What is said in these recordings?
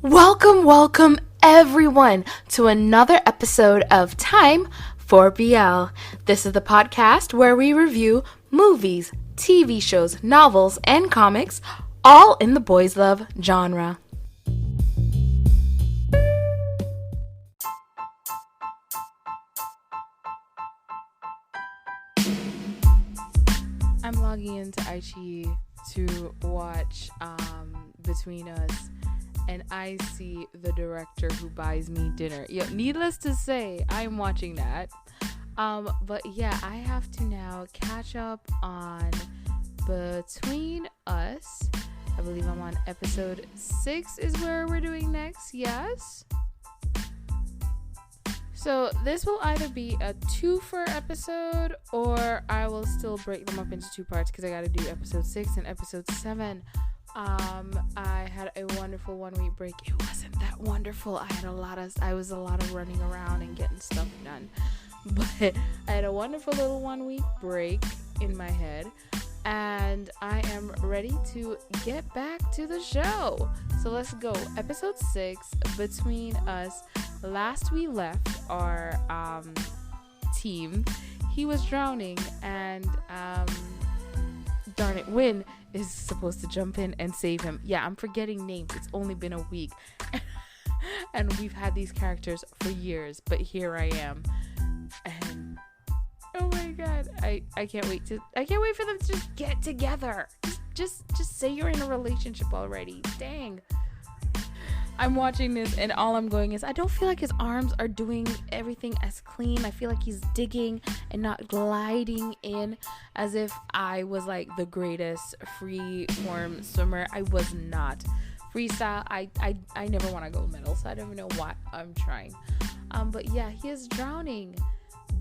Welcome everyone to another episode of Time for BL. This is the podcast where we review movies, TV shows, novels, and comics, all in the boys love genre. I'm logging into iQIYI to watch Between Us, and I see the director who buys me dinner. Needless to say, I'm watching that. But yeah, I have to now catch up on Between Us. I believe I'm on episode 6 is where we're doing next. Yes. So this will either be a twofer episode, or I will still break them up into two parts because I got to do episode 6 and episode 7. I had a wonderful 1 week break. It wasn't that wonderful. I was a lot of running around and getting stuff done. But I had a wonderful little 1 week break in my head, and I am ready to get back to the show. So let's go. Episode 6, Between Us. Last we left our team, he was drowning, and darn it, Win is supposed to jump in and save him. Yeah, I'm forgetting names. It's only been a week. And we've had these characters for years, but here I am. And oh my god, I can't wait for them to just get together. Just say you're in a relationship already. Dang. I'm watching this and all I'm going is, I don't feel like his arms are doing everything as clean. I feel like he's digging and not gliding in as if I was like the greatest free form swimmer. I was not. Freestyle, I never want to go medal, so I don't even know why I'm trying. But yeah, he is drowning.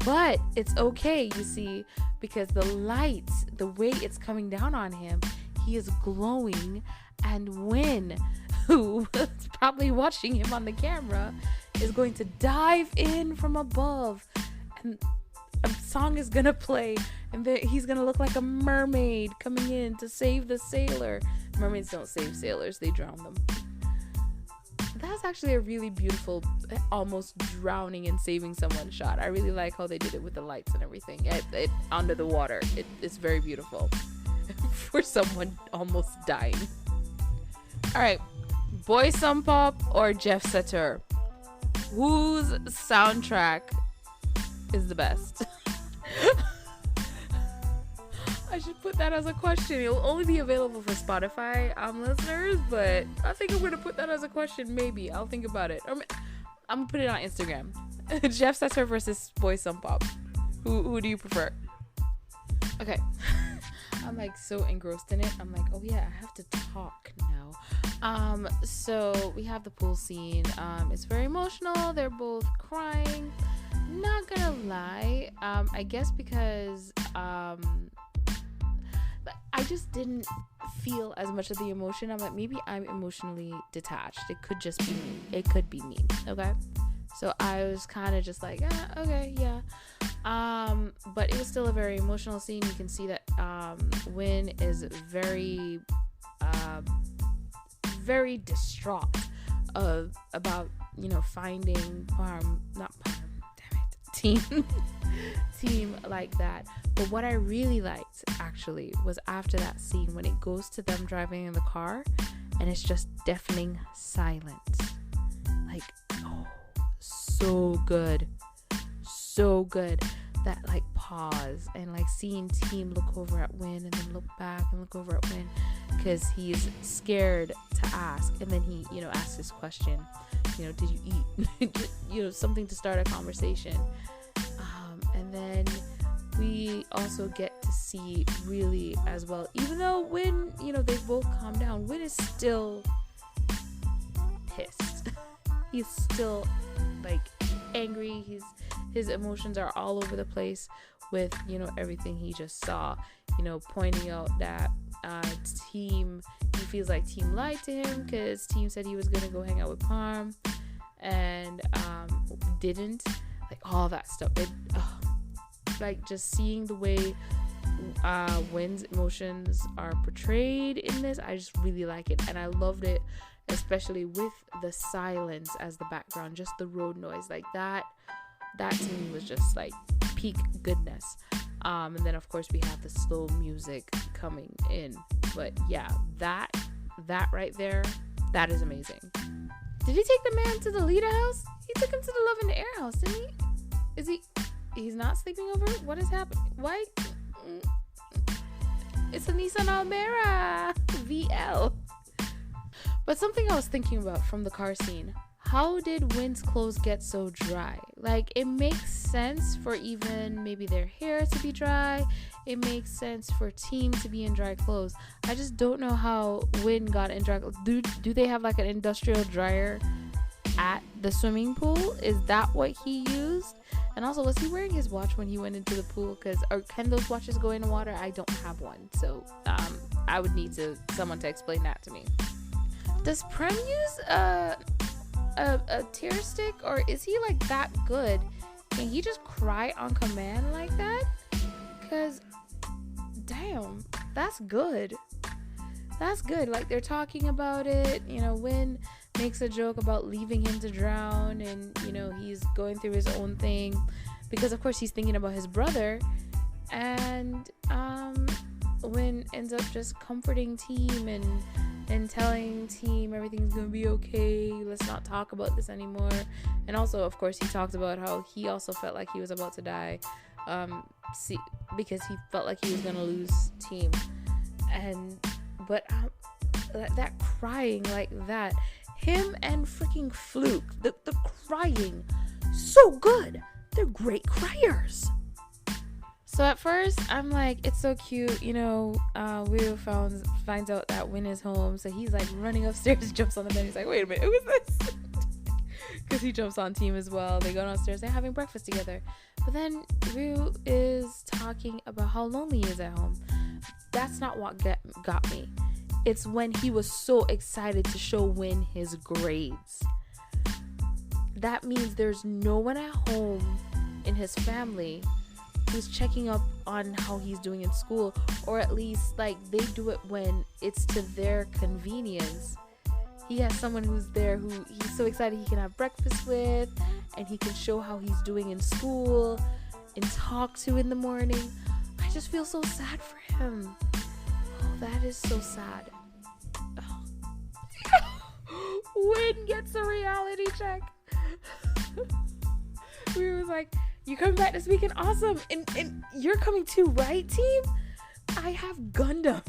But it's okay, you see, because the light, the way it's coming down on him, he is glowing, and Win, who is probably watching him on the camera, is going to dive in from above, and a song is gonna play, and he's gonna look like a mermaid coming in to save the sailor. Mermaids don't save sailors, they drown them. That's actually a really beautiful, almost drowning and saving someone shot. I really like how they did it with the lights and everything. It under the water, it's very beautiful for someone almost dying. All right, Boy Some Pop or Jeff Setter, whose soundtrack is the best? I should put that as a question. It'll only be available for Spotify listeners, but I think I'm going to put that as a question. Maybe I'll think about it. Or I'm going to put it on Instagram. Jeff Setter versus Boy Some Pop. Who do you prefer? Okay. I'm like so engrossed in it. I'm like, oh yeah, I have to talk now. So we have the pool scene. It's very emotional. They're both crying. Not gonna lie. I guess because I just didn't feel as much of the emotion. I'm like, maybe I'm emotionally detached. It could just be me. It could be me. Okay. So I was kind of just like, okay, yeah. But it was still a very emotional scene. You can see that Win is very, very distraught about, finding team like that. But what I really liked actually was after that scene when it goes to them driving in the car and it's just deafening silence. Like, oh, so good. That like pause and like seeing Team look over at Win and then look back and look over at Win because he's scared to ask, and then he asks this question, did you eat? Something to start a conversation. And then we also get to see really as well, even though Win, they both calm down, Win is still pissed. He's still like angry. His emotions are all over the place with everything he just saw, pointing out that he feels like Team lied to him because Team said he was gonna go hang out with Parm and didn't, like all that stuff. Like just seeing the way Win's emotions are portrayed in this, I just really like it, and I loved it especially with the silence as the background, just the road noise. Like that to me was just like peak goodness. And then of course we have the slow music coming in. But yeah, that right there, that is amazing. Did he take the man to the Lita house? He took him to the Love in the Air house, didn't he? He's not sleeping over? What is happening? Why? It's a Nissan Almera VL. But something I was thinking about from the car scene, how did Wynn's clothes get so dry? Like, it makes sense for even maybe their hair to be dry. It makes sense for Team to be in dry clothes. I just don't know how Wynn got in dry clothes. Do they have like an industrial dryer at the swimming pool? Is that what he used? And also, was he wearing his watch when he went into the pool? Or can those watches go in the water? I don't have one, so I would need someone to explain that to me. Does Prem use a tear stick, or is he like that good? Can he just cry on command like that? Because damn, that's good. Like, they're talking about it, Wynn makes a joke about leaving him to drown, and he's going through his own thing because of course he's thinking about his brother, and Wynn ends up just comforting Team and telling Team everything's gonna be okay, let's not talk about this anymore. And also of course he talked about how he also felt like he was about to die, because he felt like he was gonna lose Team. But that crying like that, him and freaking Fluke, the crying, so good. They're great criers. So at first I'm like, it's so cute, Will finds out that Wynn is home, so he's like running upstairs, jumps on the bed, he's like, wait a minute, who is this? Because he jumps on Team as well. They go downstairs, they're having breakfast together. But then Will is talking about how lonely he is at home. That's not what got me. It's when he was so excited to show Wynn his grades. That means there's no one at home in his family who's checking up on how he's doing in school, or at least like they do it when it's to their convenience. He has someone who's there who he's so excited he can have breakfast with, and he can show how he's doing in school and talk to in the morning. I just feel so sad for him. Oh, that is so sad. Oh. Wynn gets a reality check. We was like, you coming back this weekend? Awesome. And you're coming too, right, Team? I have Gundams.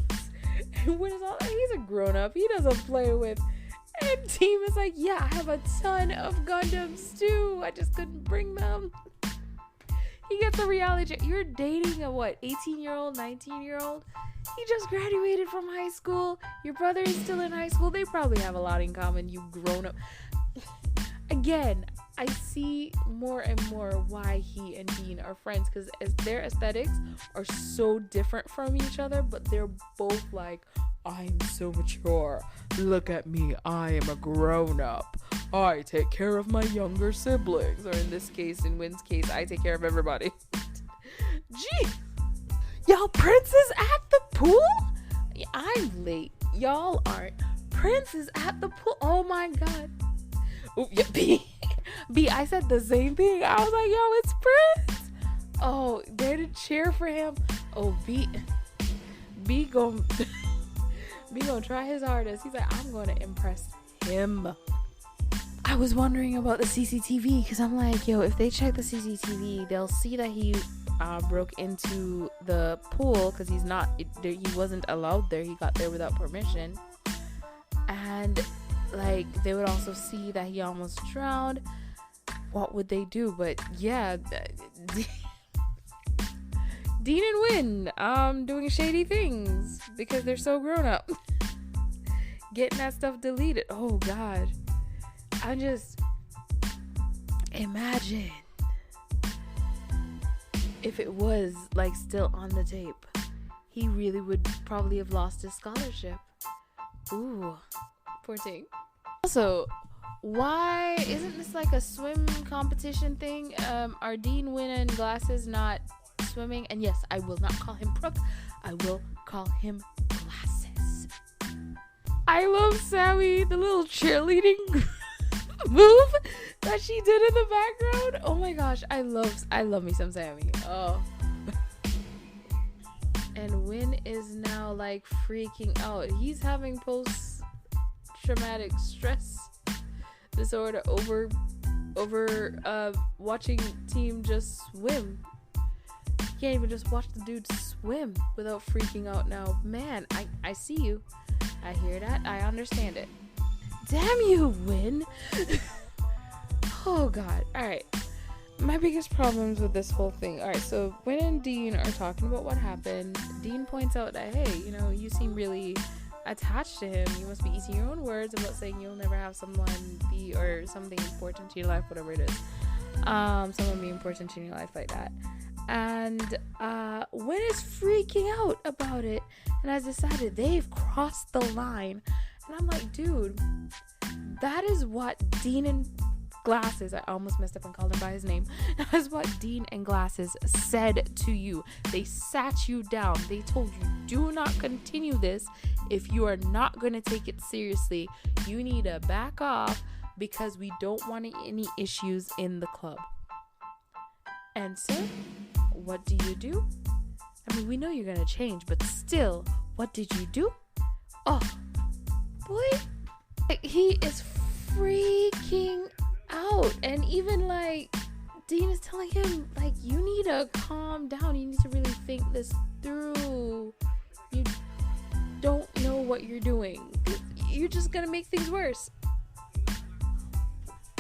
And Wynn is all, he's a grown-up. He doesn't play with. And Team is like, yeah, I have a ton of Gundams too. I just couldn't bring them. He gets a reality check. You're dating a 18-year-old, 19-year-old? He just graduated from high school. Your brother is still in high school. They probably have a lot in common. You grown up. Again, I see more and more why he and Dean are friends, because their aesthetics are so different from each other, but they're both like, I'm so mature. Look at me. I am a grown-up. I take care of my younger siblings. Or in this case, in Wynn's case, I take care of everybody. Gee. Y'all, Prince is at the pool? I'm late. Y'all aren't. Prince is at the pool. Oh my God. Oh, yeah, B, I said the same thing. I was like, yo, it's Prince. Oh, there to cheer for him. Oh, B gonna try his hardest. He's like, I'm gonna impress him. I was wondering about the CCTV, because I'm like, yo, if they check the CCTV, they'll see that he broke into the pool, because he wasn't allowed there. He got there without permission. And like, they would also see that he almost drowned. What would they do? But yeah, Dean and Wynn doing shady things because they're so grown up. Getting that stuff deleted. Oh God. I just imagine if it was like still on the tape. He really would probably have lost his scholarship. Ooh, poor thing. Also, why isn't this like a swim competition thing? Are Dean, Wynn, and Glasses not swimming? And yes, I will not call him Brooke. I will call him Glasses. I love Sammy, the little cheerleading move that she did in the background. Oh my gosh, I love me some Sammy. Oh. And Win is now like freaking out. He's having post-traumatic stress disorder over watching team just swim. He can't even just watch the dude swim without freaking out now. Man, I see you. I hear that. I understand it. Damn you, Win. Oh god. Alright. My biggest problems with this whole thing. Alright, so Win and Dean are talking about what happened. Dean points out that, hey, you know, you seem really attached to him. You must be eating your own words about saying you'll never have someone be, or something important to your life, whatever it is. Someone be important in your life like that. And Win is freaking out about it and has decided they've crossed the line. And I'm like, dude, that is what Dean and Glasses, I almost messed up and called him by his name. That's what Dean and Glasses said to you. They sat you down. They told you, do not continue this. If you are not going to take it seriously, you need to back off because we don't want any issues in the club. And so, what do? I mean, we know you're going to change, but still, what did you do? Oh, boy, he is freaking out. And even like Dean is telling him, like, you need to calm down. You need to really think this through. You don't know what you're doing. You're just going to make things worse.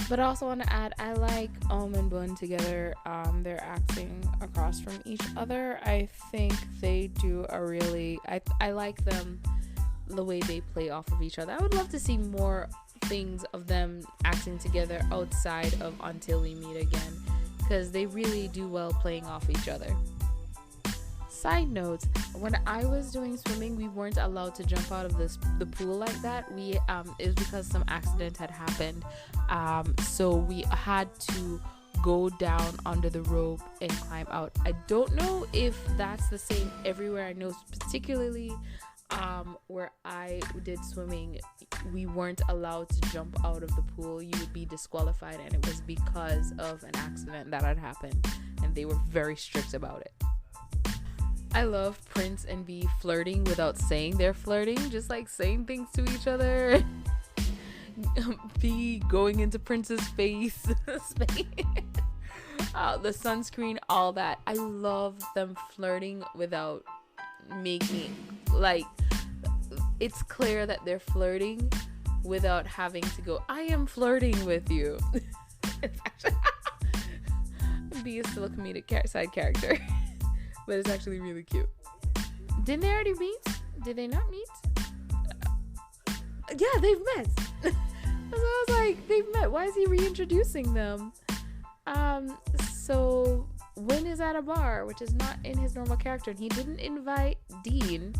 But I also want to add, I like and Bun together. They're acting across from each other. I think they do a really, I like them, the way they play off of each other. I would love to see more things of them acting together outside of Until We Meet Again, because they really do well playing off each other. Side note, when I was doing swimming, we weren't allowed to jump out of the pool like that. It was because some accident had happened, so we had to go down under the rope and climb out. I don't know if that's the same everywhere. I know particularly where I did swimming, we weren't allowed to jump out of the pool. You would be disqualified, and it was because of an accident that had happened, and they were very strict about it. I love Prince and Bee flirting without saying they're flirting, just like saying things to each other. Bee going into Prince's face, the sunscreen, all that. I love them flirting without making, like, it's clear that they're flirting without having to go, I am flirting with you. It's actually Bee is still a comedic side character. But it's actually really cute. Didn't they already meet? Did they not meet? Yeah, they've met. So I was like, they've met. Why is he reintroducing them? So Win is at a bar, which is not in his normal character. And he didn't invite Dean.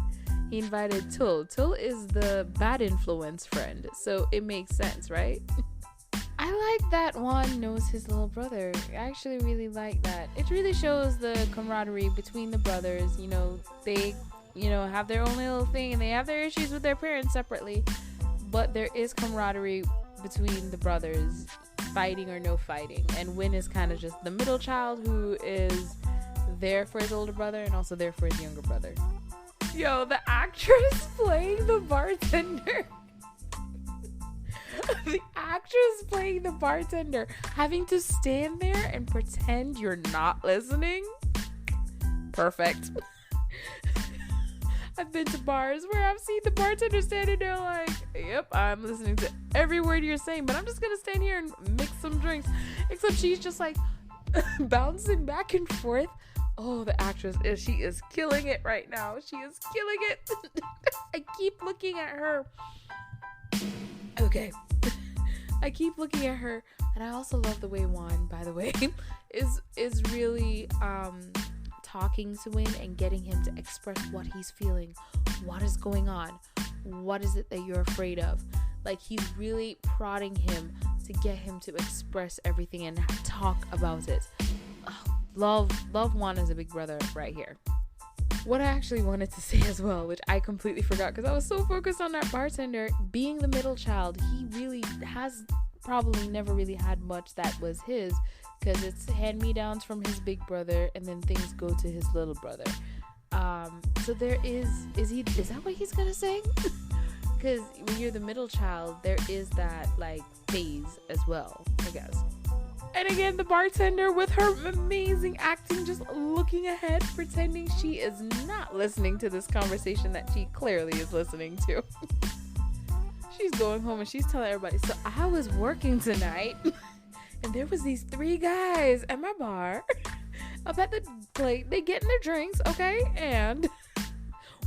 He invited Tull. Tull is the bad influence friend. So it makes sense, right? I like that Juan knows his little brother. I actually really like that. It really shows the camaraderie between the brothers. You know, they, have their own little thing and they have their issues with their parents separately. But there is camaraderie between the brothers, fighting or no fighting. And Win is kind of just the middle child who is there for his older brother and also there for his younger brother. Yo, the actress playing the bartender. The actress playing the bartender, having to stand there and pretend you're not listening. Perfect. I've been to bars where I've seen the bartender standing there like, yep, I'm listening to every word you're saying, but I'm just gonna stand here and mix some drinks. Except she's just like bouncing back and forth. Oh, the actress, she is killing it right now. She is killing it. I keep looking at her. Okay. I keep looking at her, and I also love the way Juan, by the way, is really talking to Win and getting him to express what he's feeling, what is going on, what is it that you're afraid of. Like, he's really prodding him to get him to express everything and talk about it. Oh, love Juan as a big brother right here. What I actually wanted to say as well, which I completely forgot because I was so focused on that bartender being the middle child. He really has probably never really had much that was his, because it's hand-me-downs from his big brother, and then things go to his little brother. So there is that what he's gonna sing? Because when you're the middle child, there is that like phase as well, I guess. And again, the bartender with her amazing acting, just looking ahead, pretending she is not listening to this conversation that she clearly is listening to. She's going home and she's telling everybody, so I was working tonight and there was these 3 guys at my bar up at the plate. They getting their drinks, okay? And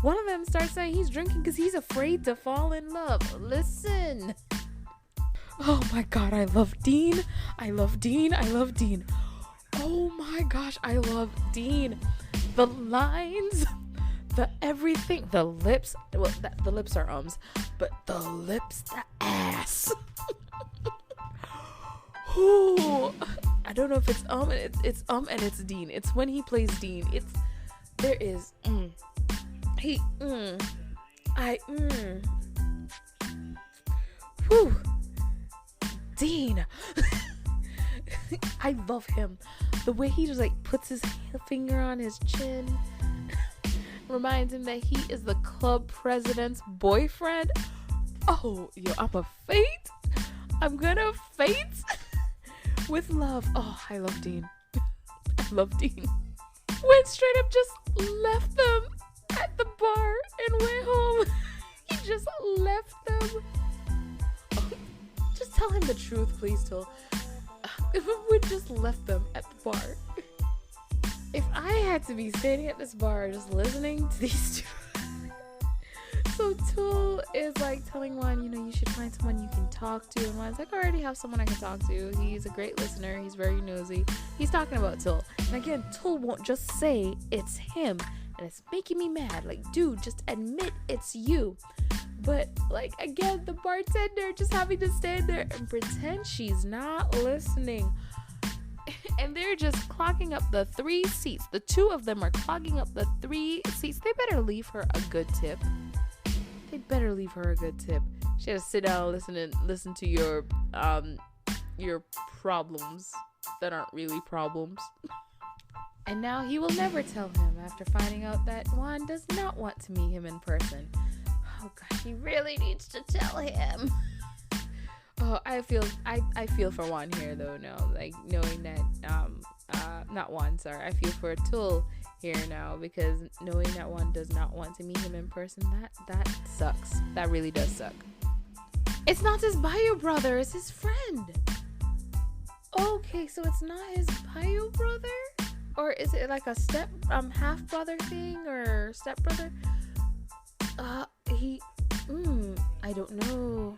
one of them starts saying he's drinking because he's afraid to fall in love. Listen. Oh my God, I love Dean. I love Dean. I love Dean. Oh my gosh, I love Dean. The lines, the everything, the lips. Well, the lips are ums, but the lips, the ass. Ooh, I don't know if it's it's and it's Dean. It's when he plays Dean. Whew. Dean. I love him. The way he just like puts his finger on his chin reminds him that he is the club president's boyfriend. Oh, yo, I'm gonna faint with love. Oh, I love Dean. I love Dean. Went straight up, just left them at the bar and went home. He just left them. Just tell him the truth, please, Till. If we just left them at the bar. If I had to be standing at this bar just listening to these two. So Tool is like telling Juan, you should find someone you can talk to. And Juan's like, I already have someone I can talk to. He's a great listener. He's very nosy. He's talking about Tool. And again, Tool won't just say it's him. And it's making me mad. Like, dude, just admit it's you. But, like, again, the bartender just having to stand there and pretend she's not listening. And they're just clogging up the 3 seats. The 2 of them are clogging up the 3 seats. They better leave her a good tip. She has to sit down and listen to your problems that aren't really problems. And now he will never tell him after finding out that Juan does not want to meet him in person. Oh gosh, he really needs to tell him. Oh, I feel for Juan here though now, like knowing that not Juan, sorry. I feel for Tool here now, because knowing that Juan does not want to meet him in person, that sucks. That really does suck. It's not his bio brother, it's his friend. Okay, so it's not his bio brother? Or is it like a half brother thing or step brother? I don't know.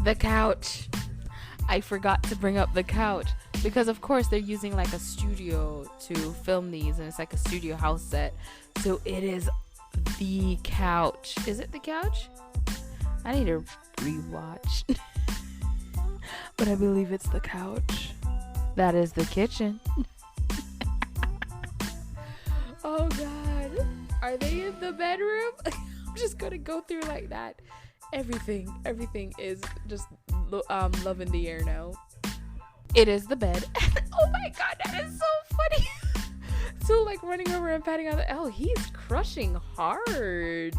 The couch. I forgot to bring up the couch because of course they're using like a studio to film these, and it's like a studio house set. So it is the couch. Is it the couch? I need to rewatch. But I believe it's the couch. That is the kitchen. Oh God. Are they in the bedroom? I'm just gonna go through like that. Everything is just love in the air now. It is the bed. Oh my God, that is so funny. So like running over and patting on he's crushing hard.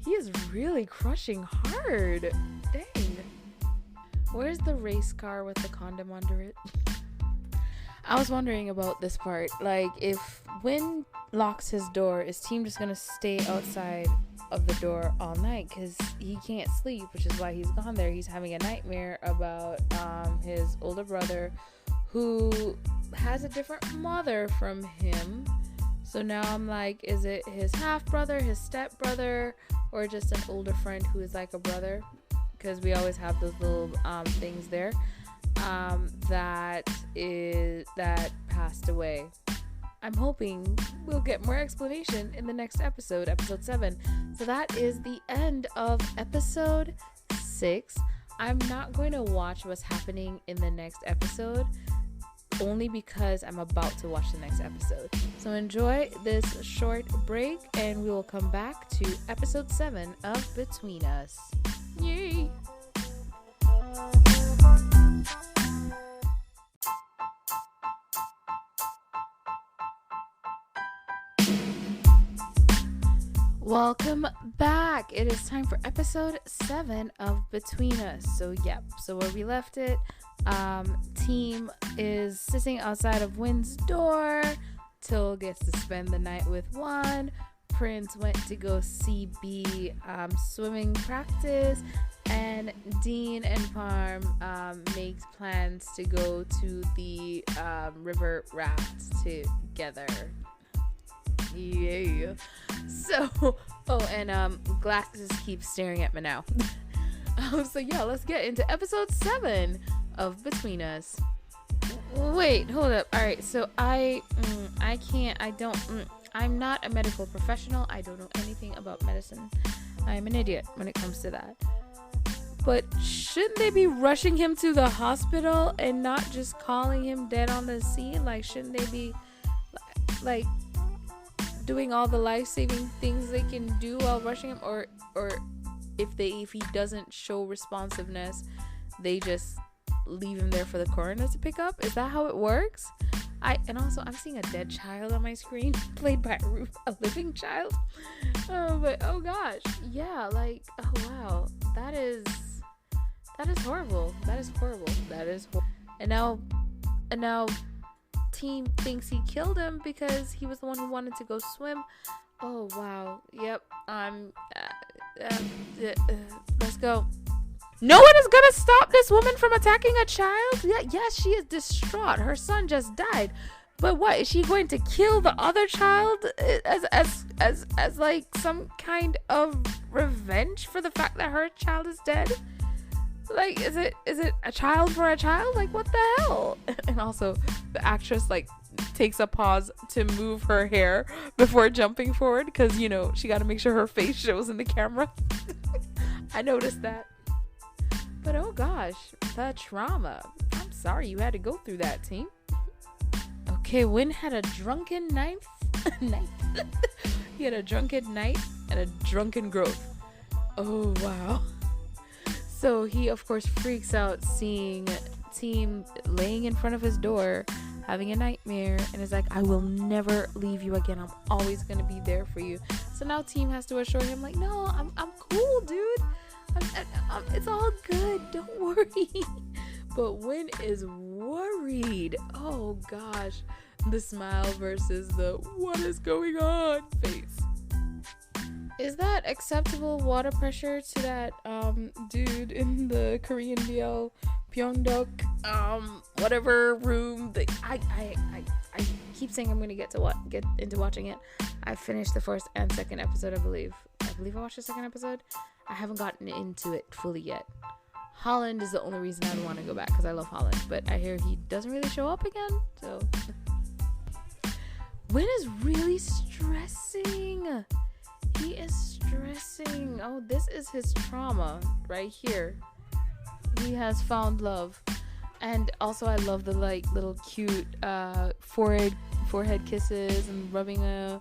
He is really crushing hard. Dang. Where's the race car with the condom under it? I was wondering about this part. Like, if Win locks his door, is Team just gonna stay outside of the door all night? Because he can't sleep, which is why he's gone there. He's having a nightmare about his older brother, who has a different mother from him. So now I'm like, is it his half brother, his step brother, or just an older friend who is like a brother? Because we always have those little things there. That passed away. I'm hoping we'll get more explanation in the next episode 7. So that is the end of episode 6. I'm not going to watch what's happening in the next episode. only because I'm about to watch the next episode. So enjoy this short break, and we will come back to episode 7 of Between Us. Yay! Welcome back. It is time for episode 7 of Between Us. So where we left it, team is sitting outside of Wynn's door. Till gets to spend the night with Juan. Prince went to go see B swimming practice, and Dean and Parm makes plans to go to the river raft together. Yeah. So, and Glasses keeps staring at me now. So yeah, let's get into episode 7 of Between Us. Wait, hold up. All right, so I'm not a medical professional. I don't know anything about medicine. I'm an idiot when it comes to that. But shouldn't they be rushing him to the hospital and not just calling him dead on the scene? Like, shouldn't they be like doing all the life-saving things they can do while rushing him, or if he doesn't show responsiveness, they just leave him there for the coroner to pick up? Is that how it works? I'm seeing a dead child on my screen played by a living child. But oh gosh, yeah, like, oh wow, that is horrible. And now team thinks he killed him because he was the one who wanted to go swim. Oh wow. Yep. Let's go. No one is gonna stop this woman from attacking a child. Yes, she is distraught. Her son just died. But what, is she going to kill the other child as like some kind of revenge for the fact that her child is dead? Like, is it a child for a child? Like, what the hell? And also, the actress like takes a pause to move her hair before jumping forward because, you know, she got to make sure her face shows in the camera. I noticed that. But oh gosh, the trauma. I'm sorry you had to go through that, team. Okay, Wynn had a drunken night. He had a drunken night and a drunken growth. Oh wow. So he, of course, freaks out seeing Team laying in front of his door, having a nightmare, and is like, I will never leave you again. I'm always going to be there for you. So now Team has to assure him, like, no, I'm cool, dude. It's all good. Don't worry. But Wynn is worried. Oh, gosh. The smile versus the what is going on face. Is that acceptable water pressure to that dude in the Korean BL Pyeongdok whatever room? I keep saying I'm gonna get into watching it. I finished the first and second episode, I believe I watched the second episode. I haven't gotten into it fully yet. Holland is the only reason I want to go back because I love Holland, but I hear he doesn't really show up again. So Wynn is really stressing. He is stressing. Oh, this is his trauma right here. He has found love. And also I love the like little cute forehead kisses and rubbing the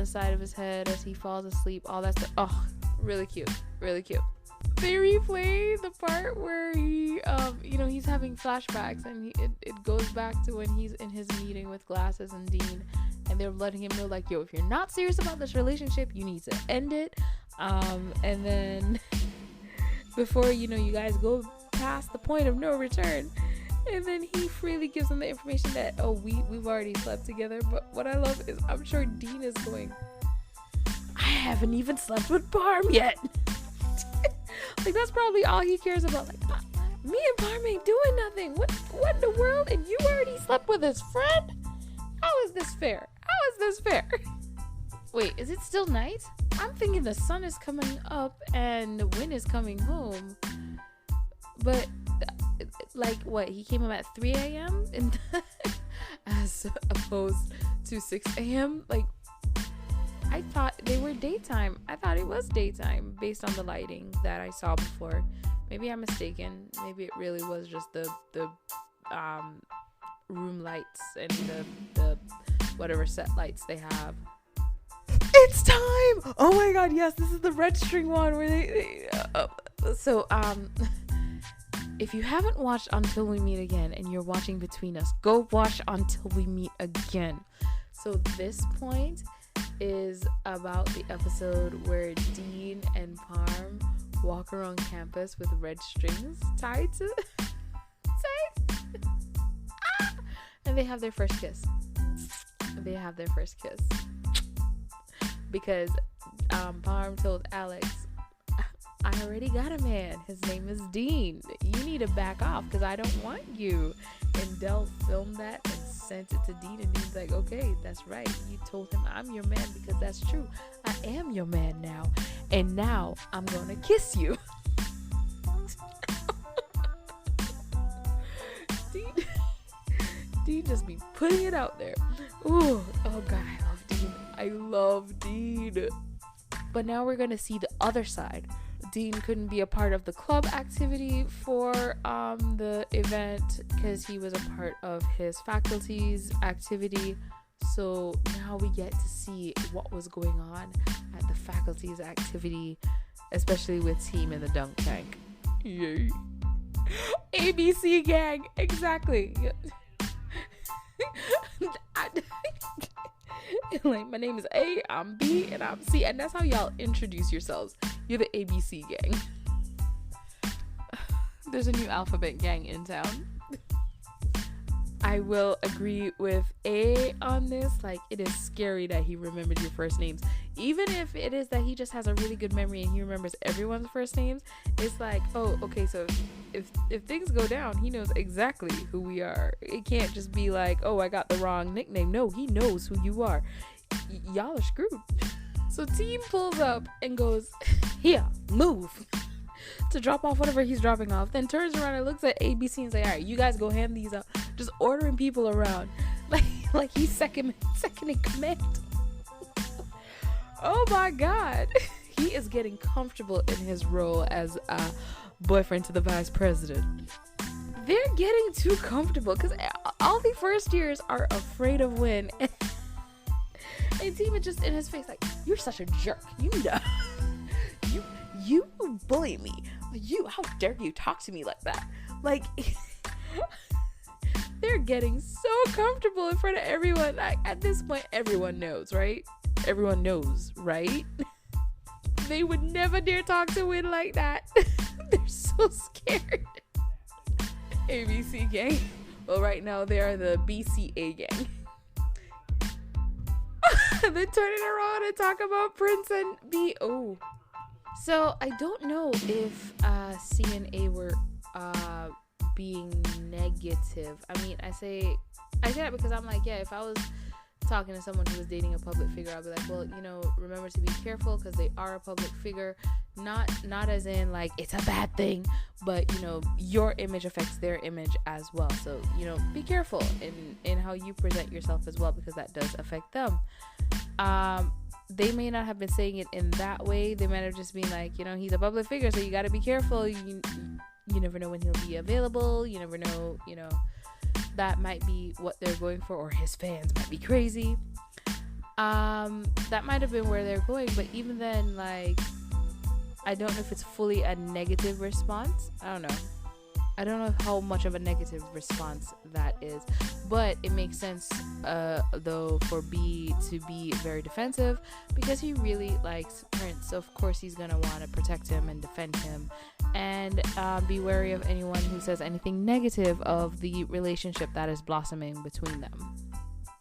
side of his head as he falls asleep. All that stuff. Oh, really cute. They replay the part where he he's having flashbacks, and it goes back to when he's in his meeting with Glasses and Dean. And they're letting him know, like, yo, if you're not serious about this relationship, you need to end it. And then before, you guys go past the point of no return. And then he freely gives them the information that, oh, we've already slept together. But what I love is I'm sure Dean is going, I haven't even slept with Parm yet. Like, that's probably all he cares about. Like, me and Parm ain't doing nothing. What in the world? And you already slept with his friend? How is this fair? Wait, is it still night? I'm thinking the sun is coming up and Wynn is coming home. But, like, what? He came home at 3 a.m. as opposed to 6 a.m.? Like, I thought they were daytime. I thought it was daytime based on the lighting that I saw before. Maybe I'm mistaken. Maybe it really was just the room lights and the whatever set lights they have. It's time! Oh my god, yes, this is the red string one where if you haven't watched Until We Meet Again and you're watching Between Us, go watch Until We Meet Again. So this point is about the episode where Dean and Parm walk around campus with red strings tied to and they have their first kiss. Because Parm told Alex, I already got a man. His name is Dean. You need to back off because I don't want you. And Del filmed that and sent it to Dean. And Dean's like, okay, that's right. You told him I'm your man because that's true. I am your man now. And now I'm going to kiss you. Dean just be putting it out there. Ooh, oh God, I love Dean. But now we're going to see the other side. Dean couldn't be a part of the club activity for the event because he was a part of his faculty's activity. So now we get to see what was going on at the faculty's activity, especially with Team in the dunk tank. Yay. ABC gang, exactly. Like, my name is A, I'm B, and I'm C, and that's how y'all introduce yourselves. You're the ABC gang. There's a new alphabet gang in town. I will agree with A on this. Like, it is scary that he remembered your first names. Even if it is that he just has a really good memory and he remembers everyone's first names, it's like, oh, okay, so if things go down, he knows exactly who we are. It can't just be like, oh, I got the wrong nickname. No, he knows who you are. Y'all are screwed. So Team pulls up and goes, here, move, to drop off whatever he's dropping off. Then turns around and looks at ABC and says, all right, you guys go hand these out. Just ordering people around. Like he's second in command. Oh my God. He is getting comfortable in his role as a boyfriend to the vice president. They're getting too comfortable because all the first years are afraid of when. And Team is just in his face like, you're such a jerk. You need to... You bully me. How dare you talk to me like that? Like... They're getting so comfortable in front of everyone. Like, at this point, everyone knows, right? Everyone knows, right? They would never dare talk to Win like that. They're so scared. ABC gang. Well, right now they are the BCA gang. Then turn it around and talk about Prince and B. Oh. So I don't know if C and A were being negative. I mean, I say that because I'm like, yeah, if I was talking to someone who was dating a public figure, I'd be like, well, remember to be careful because they are a public figure. Not as in like it's a bad thing, but your image affects their image as well. So be careful in how you present yourself as well, because that does affect them. They may not have been saying it in that way. They might have just been like, he's a public figure, so you got to be careful. You never know when he'll be available. You never know, that might be what they're going for, or his fans might be crazy. That might have been where they're going, but even then, like, I don't know if it's fully a negative response. I don't know how much of a negative response that is, but it makes sense, though, for B to be very defensive because he really likes Prince. So of course he's gonna want to protect him and defend him, and be wary of anyone who says anything negative of the relationship that is blossoming between them.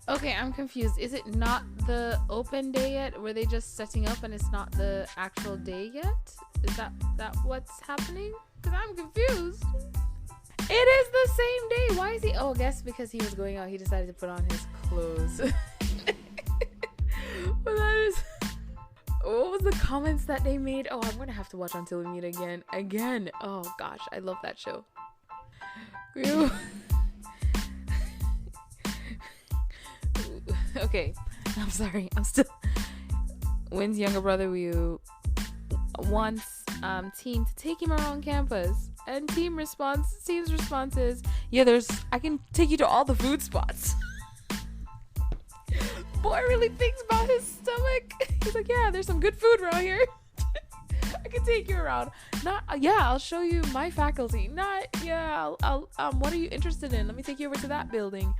Okay, I'm confused. Is it not the open day yet? Were they just setting up and it's not the actual day yet? Is that what's happening? Because I'm confused. It is the same day. Why is he? Oh, I guess because he was going out, he decided to put on his clothes. But that is... What was the comments that they made? Oh, I'm gonna have to watch Until We Meet Again. Oh gosh, I love that show. Okay, I'm sorry. I'm still... Wynn's younger brother, once team to take him around campus, and team's response is, yeah, I can take you to all the food spots. Boy really thinks about his stomach. He's like, yeah, there's some good food around here. I can take you around. Not, yeah, I'll show you my faculty. Not, yeah, I'll what are you interested in? Let me take you over to that building.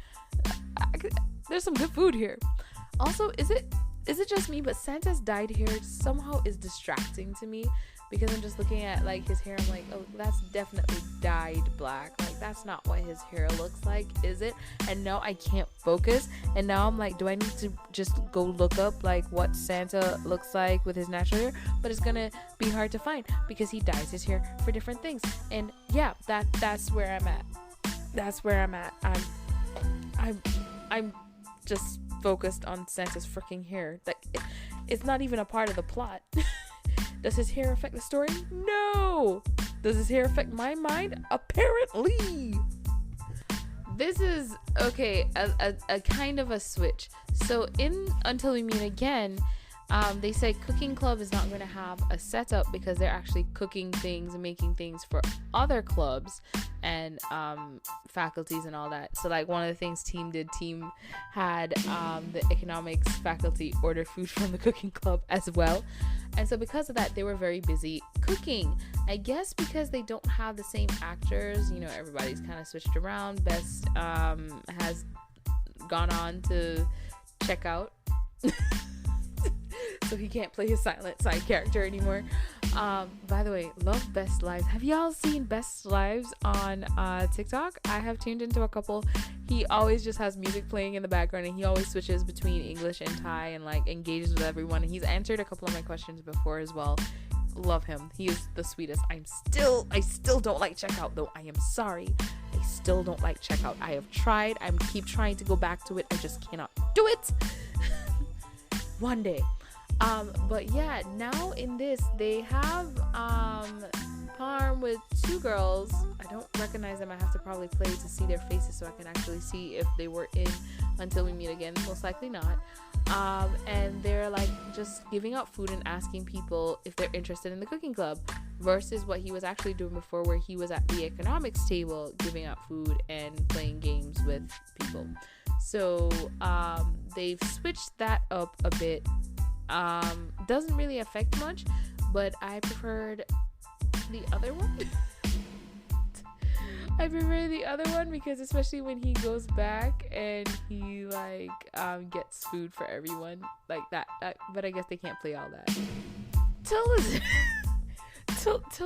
There's some good food here. Also, is it just me, but Santa's dyed hair somehow is distracting to me, because I'm just looking at like his hair. I'm like, oh, that's definitely dyed black. Like, that's not what his hair looks like, is it? And now I can't focus. And now I'm like, do I need to just go look up like what Santa looks like with his natural hair? But it's gonna be hard to find because he dyes his hair for different things. And yeah, that's where I'm at. That's where I'm at. I'm just focused on Santa's freaking hair. Like, it's not even a part of the plot. Does his hair affect the story? No. Does his hair affect my mind? Apparently. This is okay, a kind of a switch. So in Until We Meet Again, they say Cooking Club is not going to have a setup because they're actually cooking things and making things for other clubs and faculties and all that. So like one of the things Team had the economics faculty order food from the Cooking Club as well. And so because of that, they were very busy cooking. I guess because they don't have the same actors, you know, everybody's kind of switched around. Best has gone on to check out. So he can't play his silent side character anymore. By the way, love Best Lives. Have y'all seen Best Lives on TikTok? I have tuned into a couple. He always just has music playing in the background, and he always switches between English and Thai and like engages with everyone. And he's answered a couple of my questions before as well. Love him. He is the sweetest. I still don't like Checkout though. I am sorry. I still don't like Checkout. I have tried. I keep trying to go back to it. I just cannot do it. One day. But yeah, now in this, they have Parm with two girls. I don't recognize them. I have to probably play to see their faces so I can actually see if they were in Until We Meet Again. Most likely not. And they're like just giving out food and asking people if they're interested in the cooking club, versus what he was actually doing before, where he was at the economics table giving out food and playing games with people. So they've switched that up a bit. Doesn't really affect much, but I preferred the other one. I prefer the other one because especially when he goes back and he like gets food for everyone like that, but I guess they can't play all that. Till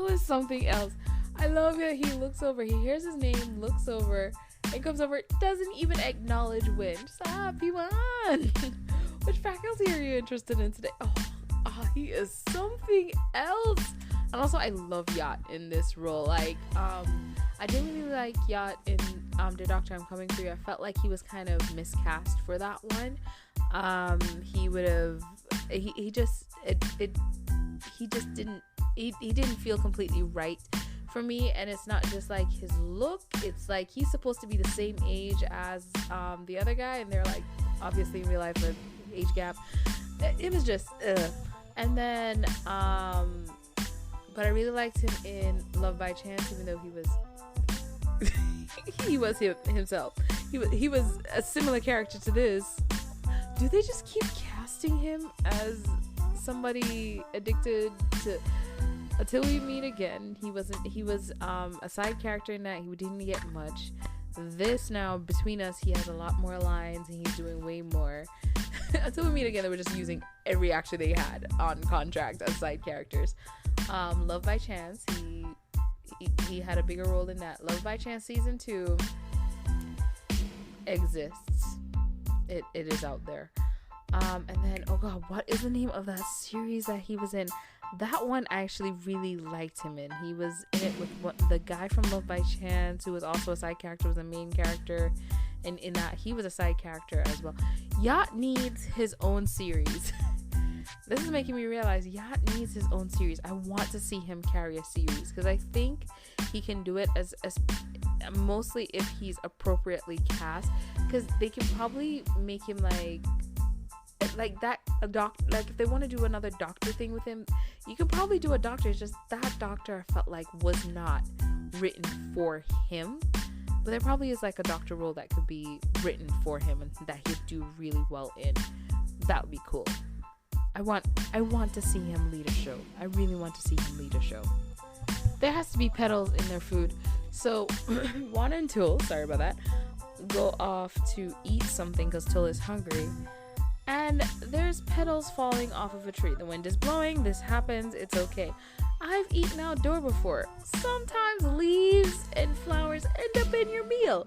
is something else. I love that he looks over, he hears his name, looks over, and comes over, doesn't even acknowledge win. Just P1. Which faculty are you interested in today? Oh, he is something else. And also, I love Yacht in this role. Like, I didn't really like Yacht in The Doctor I'm Coming Through. I felt like he was kind of miscast for that one. He would have. He just didn't feel completely right for me. And it's not just like his look. It's like he's supposed to be the same age as the other guy, and they're like obviously in real life a age gap. It was just and then but I really liked him in Love by Chance, even though he was himself. He was a similar character to this. Do they just keep casting him as somebody addicted to Until We Meet Again? He was a side character in that. He didn't get much. This now, Between Us, he has a lot more lines and he's doing way more. Until We Meet Again, they were just using every actor they had on contract as side characters. Love by Chance, he had a bigger role in that. Love by Chance season 2 exists. It is out there. And then, oh god, what is the name of that series that he was in? That one I actually really liked him in. He was in it with the guy from Love by Chance, who was also a side character, was a main character. And in that, he was a side character as well. Yacht needs his own series. This is making me realize Yacht needs his own series. I want to see him carry a series because I think he can do it as mostly if he's appropriately cast, because they can probably make him like like that, a like if they want to do another doctor thing with him, you can probably do a doctor. It's just that doctor I felt like was not written for him. But there probably is like a doctor role that could be written for him and that he'd do really well in. That would be cool. I want to see him lead a show. I really want to see him lead a show. There has to be petals in their food. So Juan and Tul, sorry about that, go off to eat something because Tul is hungry. And there's petals falling off of a tree. The wind is blowing. This happens. It's okay. I've eaten outdoor before. Sometimes leaves and flowers end up in your meal.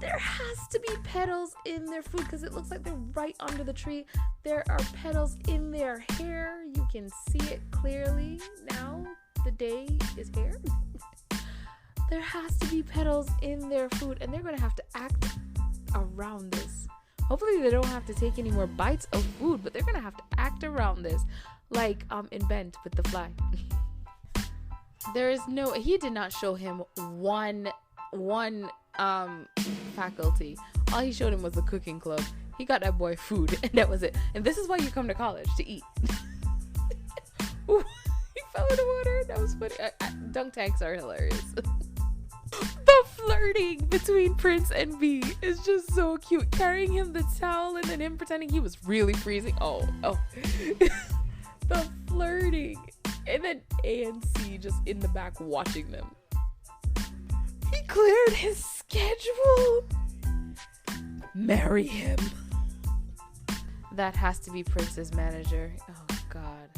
There has to be petals in their food because it looks like they're right under the tree. There are petals in their hair. You can see it clearly now. The day is here. There has to be petals in their food, and they're going to have to act around this. Hopefully they don't have to take any more bites of food, but they're going to have to act around this like in Bent with the fly. He did not show him one faculty. All he showed him was the cooking club. He got that boy food, and that was it. And this is why you come to college, to eat. Ooh, he fell in the water. That was funny. Dunk tanks are hilarious. The flirting between Prince and B is just so cute. Carrying him the towel and then him pretending he was really freezing. Oh. The flirting. And then A and C just in the back watching them. He cleared his schedule. Marry him. That has to be Prince's manager. Oh, God.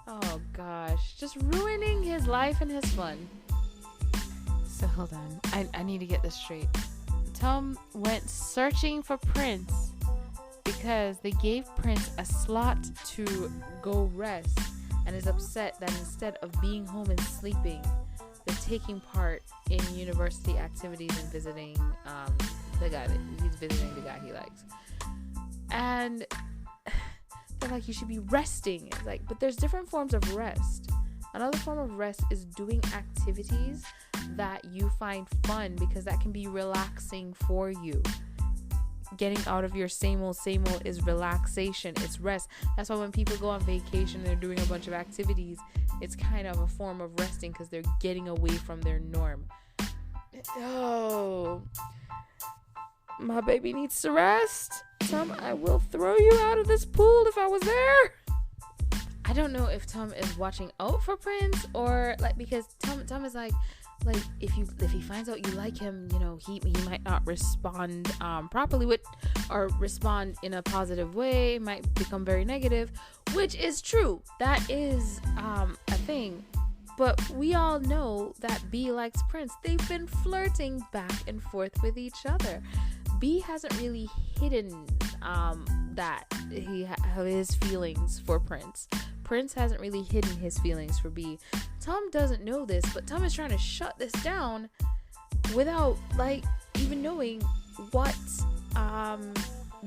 Oh, gosh. Just ruining his life and his fun. So, hold on. I need to get this straight. Tom went searching for Prince because they gave Prince a slot to go rest and is upset that instead of being home and sleeping, they're taking part in university activities and visiting the guy that he's visiting, the guy he likes. And they're like, you should be resting. It's like, but there's different forms of rest. Another form of rest is doing activities that you find fun because that can be relaxing for you. Getting out of your same old is relaxation. It's rest. That's why when people go on vacation and they're doing a bunch of activities, it's kind of a form of resting because they're getting away from their norm. Oh, my baby needs to rest. Tom, I will throw you out of this pool if I was there. I don't know if Tom is watching out for Prince or like, because Tom is like if he finds out you like him, you know, he might not respond properly with or respond in a positive way, might become very negative, which is true. That is a thing. But we all know that B likes Prince. They've been flirting back and forth with each other. B hasn't really hidden that he his feelings for Prince. Prince hasn't really hidden his feelings for B. Tom doesn't know this, but Tom is trying to shut this down without like even knowing what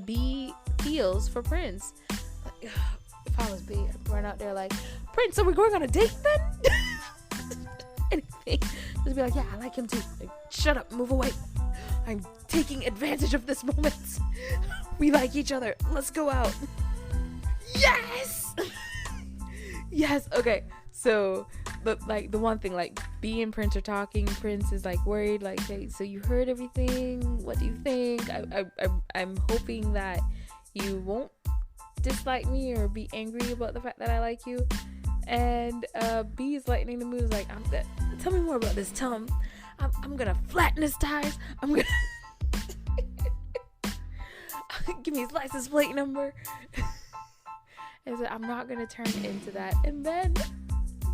B feels for Prince. Like, if I was B, I'd run out there like, Prince, are we going on a date then? Anything. Just be like, yeah, I like him too. Like, shut up, move away. I'm taking advantage of this moment. We like each other. Let's go out. Yes! Yes, okay. So, but like the one thing, like B and Prince are talking. Prince is like worried, like, hey, so you heard everything? What do you think? I'm hoping that you won't dislike me or be angry about the fact that I like you. And B is lightening the mood. Like, tell me more about this, Tom. I'm gonna flatten his tires. I'm gonna give me his license plate number. And so I'm not gonna turn into that. And then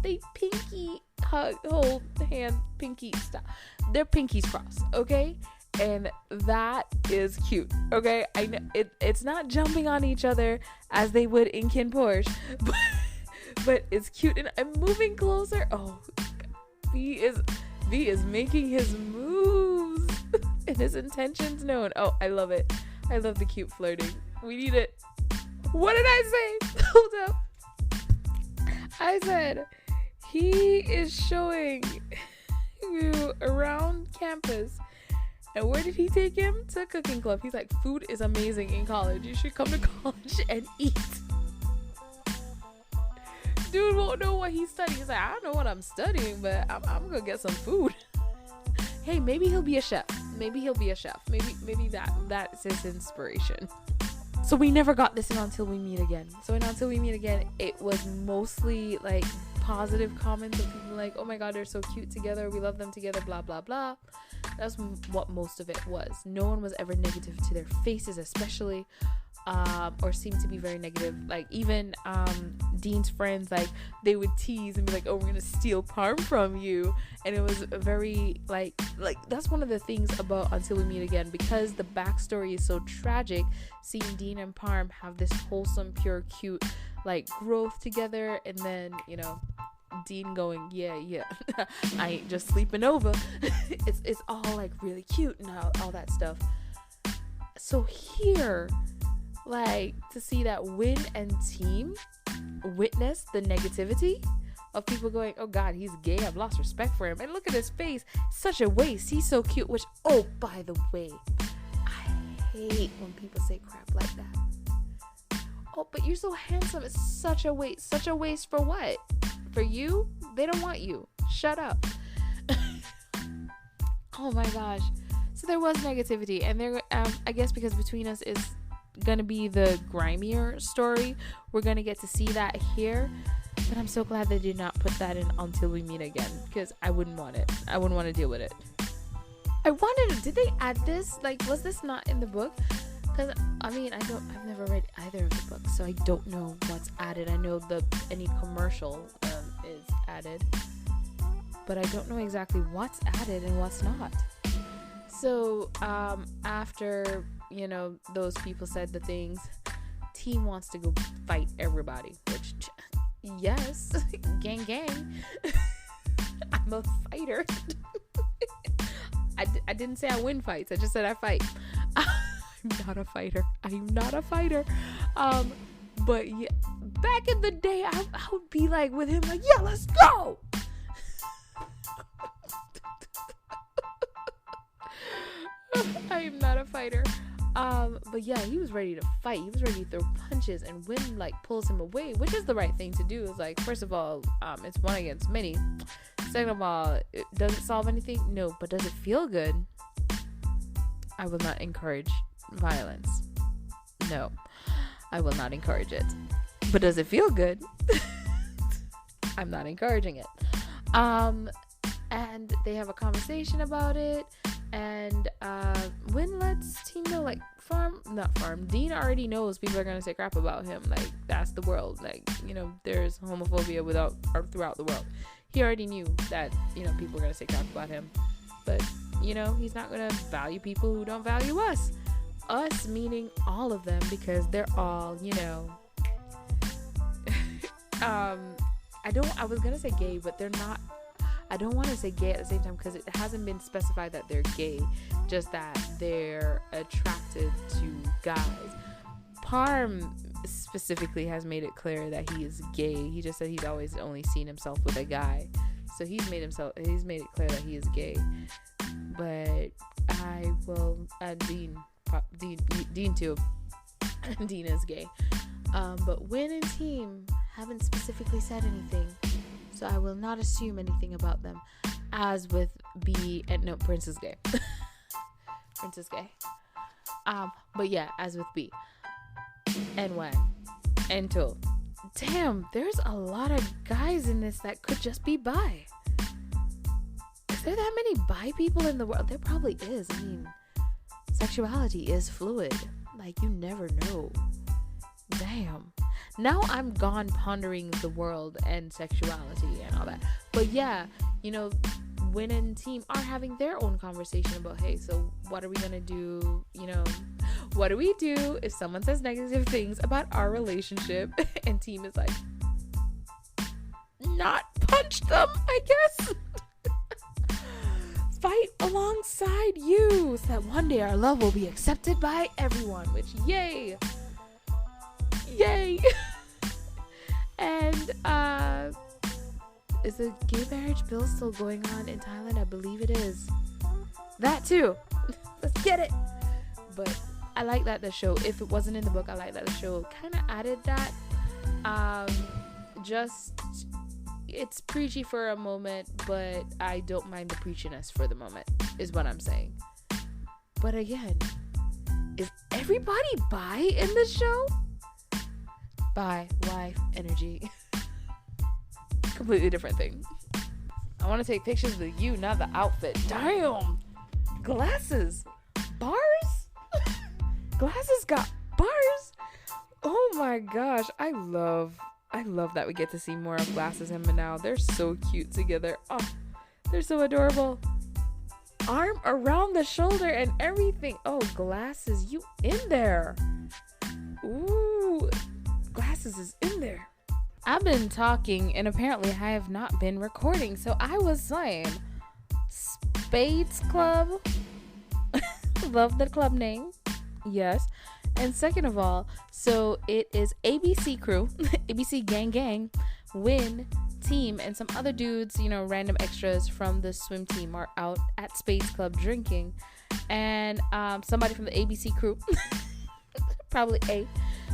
they pinky hug, hold hand, pinky stop. Their pinkies cross, okay? And that is cute, okay? I know it's not jumping on each other as they would in Kin Porsche, but it's cute. And I'm moving closer. Oh, B is making his moves and his intentions known. Oh, I love it. I love the cute flirting. We need it. What did I say? Hold up. I said he is showing you around campus And where did he take him? To a cooking club. He's like, food is amazing in college. You should come to college and eat. Dude won't know what he's studying. He's like, I don't know what I'm studying, but I'm gonna get some food. Hey, maybe he'll be a chef. Maybe he'll be a chef. Maybe that's his inspiration. So we never got this in Until We Meet Again. So in Until We Meet Again, it was mostly like positive comments of people like, oh my god, they're so cute together, we love them together, blah blah blah. That's what most of it was. No one was ever negative to their faces, especially, or seemed to be very negative. Like even Dean's friends, like they would tease and be like, oh, we're gonna steal Parm from you. And it was very like that's one of the things about Until We Meet Again, because the backstory is so tragic. Seeing Dean and Parm have this wholesome, pure, cute like growth together, and then, you know, Dean going, yeah I ain't just sleeping over. it's all like really cute and all that stuff. So here, like, to see that Win and team witness the negativity of people going, oh god, he's gay, I've lost respect for him, and look at his face, such a waste, he's so cute. Which, oh, by the way, I hate when people say crap like that. Oh, but you're so handsome, it's such a waste. Such a waste for what? For you? They don't want you. Shut up. Oh my gosh. So there was negativity, and there I guess because Between Us is gonna be the grimier story, we're gonna get to see that here. But I'm so glad they did not put that in Until We Meet Again, because I wouldn't want it. I wouldn't want to deal with it. I wondered, did they add this? Like, was this not in the book? Because I mean, I've never read either of the books, so I don't know what's added. I know any commercial is added, but I don't know exactly what's added and what's not. So after, you know, those people said the things, team wants to go fight everybody, which, yes, gang I'm a fighter. I didn't say I win fights, I just said I fight. I'm not a fighter. But yeah, back in the day, I would be like with him, like, yeah, let's go. I am not a fighter. But yeah, he was ready to fight. He was ready to throw punches, and Win like pulls him away, which is the right thing to do. It's like, first of all, it's one against many. Second of all, does it solve anything? No. But does it feel good? I will not encourage violence. No, I will not encourage it. But does it feel good? I'm not encouraging it. And they have a conversation about it, and Win lets team know, like, Dean already knows people are gonna say crap about him. Like, that's the world. Like, you know, there's homophobia throughout the world. He already knew that, you know, people are gonna say crap about him, but, you know, he's not gonna value people who don't value us. Us meaning all of them, because they're all, you know, I was gonna say gay, but they're not. I don't want to say gay at the same time, because it hasn't been specified that they're gay, just that they're attracted to guys. Parm specifically has made it clear that he is gay. He just said he's always only seen himself with a guy, so he's made it clear that he is gay. But I will Dean too. Dean is gay. But Win and team haven't specifically said anything, so I will not assume anything about them. As with B and no, Prince is gay. Prince is gay. But yeah, as with B and Wan and Tool. Damn, there's a lot of guys in this that could just be bi. Is there that many bi people in the world? There probably is. I mean, sexuality is fluid. Like, you never know. Damn. Now I'm gone pondering the world and sexuality and all that. But yeah, you know, Win and team are having their own conversation about, hey, so what are we gonna do? You know, what do we do if someone says negative things about our relationship? And team is like, not punch them, I guess. Fight alongside you, so that one day our love will be accepted by everyone. Which, yay. And is the gay marriage bill still going on in Thailand? I believe it is. That too. get it. But I like that the show, if it wasn't in the book, I like that the show kind of added that. Just, it's preachy for a moment, but I don't mind the preachiness for the moment, is what I'm saying. But again, is everybody bi in this show? Bi, wife, energy. Completely different thing. I want to take pictures with you, not the outfit. Damn! Glasses! Bars? Glasses got bars? Oh my gosh, I love that we get to see more of Glasses and Manal. They're so cute together. Oh, they're so adorable. Arm around the shoulder and everything. Oh, Glasses, you in there. Ooh, Glasses is in there. I've been talking and apparently I have not been recording. So I was saying, Spades Club. Love the club name. Yes. And second of all, so it is ABC crew, ABC gang, Win, team, and some other dudes, random extras from the swim team are out at Spades Club drinking. And somebody from the ABC crew, probably A,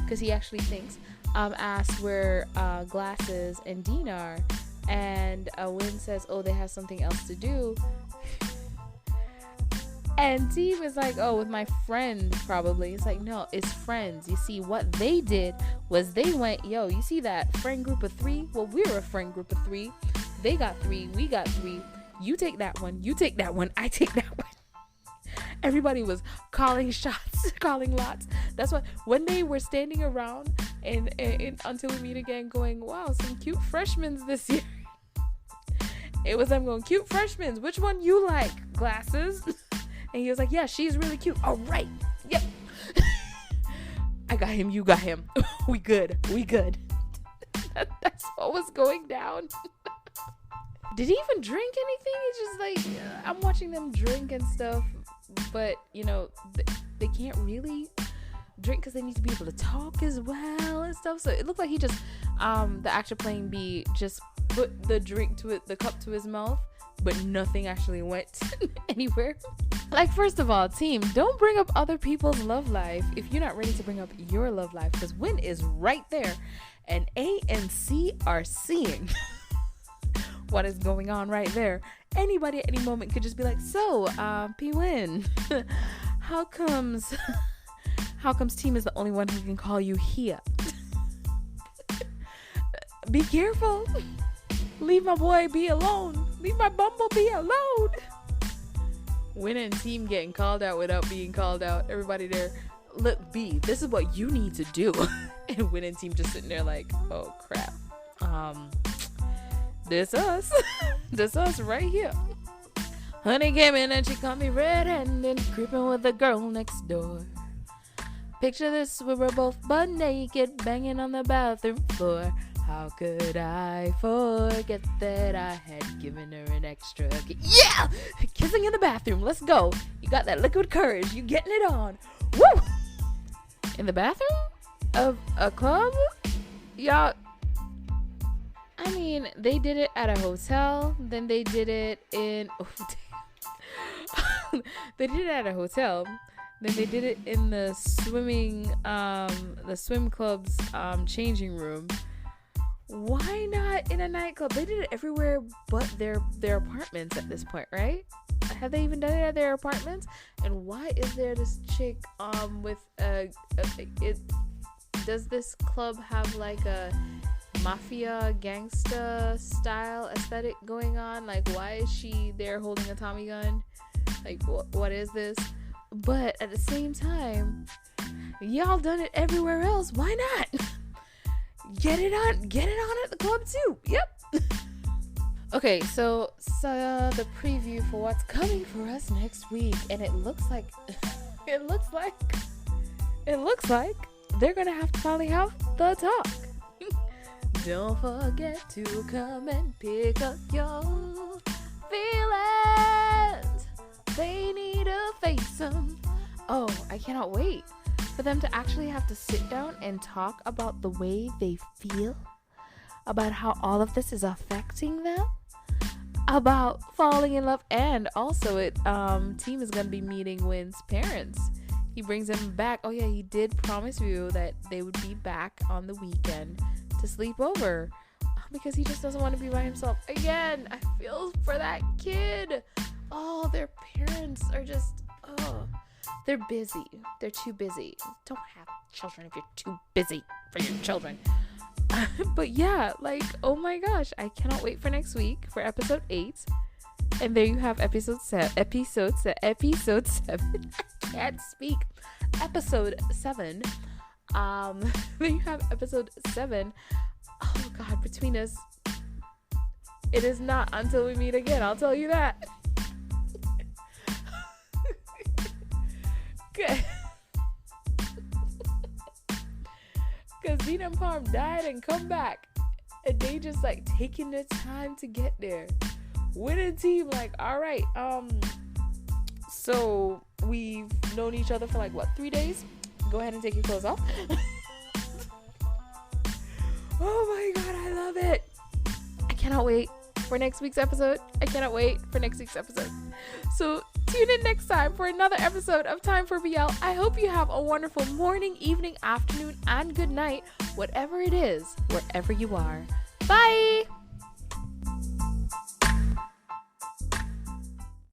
because he actually thinks, asked where Glasses and Dean are. And Win says, oh, they have something else to do. And team is like, oh, with my friend, probably. It's like, no, it's friends. You see, what they did was they went, yo, you see that friend group of 3? Well, we're a friend group of 3. They got 3. We got 3. You take that one. You take that one. I take that one. Everybody was calling shots, calling lots. That's why when they were standing around and until we meet again going, wow, some cute freshmen this year. It was them going, cute freshmen. Which one you like? Glasses? And he was like, yeah, she's really cute. All right. Yep. I got him. You got him. We good. That's what was going down. Did he even drink anything? It's just like, I'm watching them drink and stuff. But, they can't really drink because they need to be able to talk as well and stuff. So it looked like he just, the actor playing B just put the cup to his mouth. But nothing actually went anywhere. Like, first of all, team, don't bring up other people's love life if you're not ready to bring up your love life, because Win is right there and A and C are seeing what is going on right there. Anybody at any moment could just be like, so P Win, how comes team is the only one who can call you here? Be careful. Leave my boy be alone. Leave my bumblebee alone. Win and team getting called out without being called out. Everybody there, look, B, this is what you need to do. And Win and team just sitting there like, oh crap. This us. This us right here. Honey came in and she caught me red-handed, creeping with the girl next door. Picture this, we were both butt naked, banging on the bathroom floor. How could I forget that I had given her an extra yeah! Kissing in the bathroom, let's go. You got that liquid courage, you getting it on. Woo! In the bathroom? Of a club? Y'all, I mean, they did it at a hotel, then they did it in, they did it at a hotel, then they did it in the swim club's changing room. Why not in a nightclub? They did it everywhere but their apartments at this point, right? Have they even done it at their apartments? And why is there this chick with does this club have like a mafia gangsta style aesthetic going on? Like, why is she there holding a Tommy gun? Like, what is this? But at the same time, y'all done it everywhere else. Why not? Get it on at the club too. Yep. Okay, so the preview for what's coming for us next week, and it looks like they're gonna have to finally have the talk. Don't forget to come and pick up your feelings. They need to face them. Oh, I cannot wait for them to actually have to sit down and talk about the way they feel, about how all of this is affecting them. about falling in love. And also Team is going to be meeting Wynn's parents. He brings him back. Oh yeah, he did promise you that they would be back on the weekend to sleep over, because he just doesn't want to be by himself again. I feel for that kid. Oh, their parents are just, they're busy. They're too busy. Don't have children if you're too busy for your children. But yeah, like, oh my gosh, I cannot wait for next week for episode 8. And there you have episode 7. I can't speak. Episode 7. There you have episode 7. Oh God, between us, it is not until we meet again. I'll tell you that. Good. Because Dina and Palm died and come back, and they just like taking their time to get there. Winning Team, like, all right, so we've known each other for like what, 3 days? Go ahead and take your clothes off. Oh my God, I love it. I cannot wait for next week's episode. So tune in next time for another episode of Time for BL. I hope you have a wonderful morning, evening, afternoon, and good night, whatever it is, wherever you are. Bye.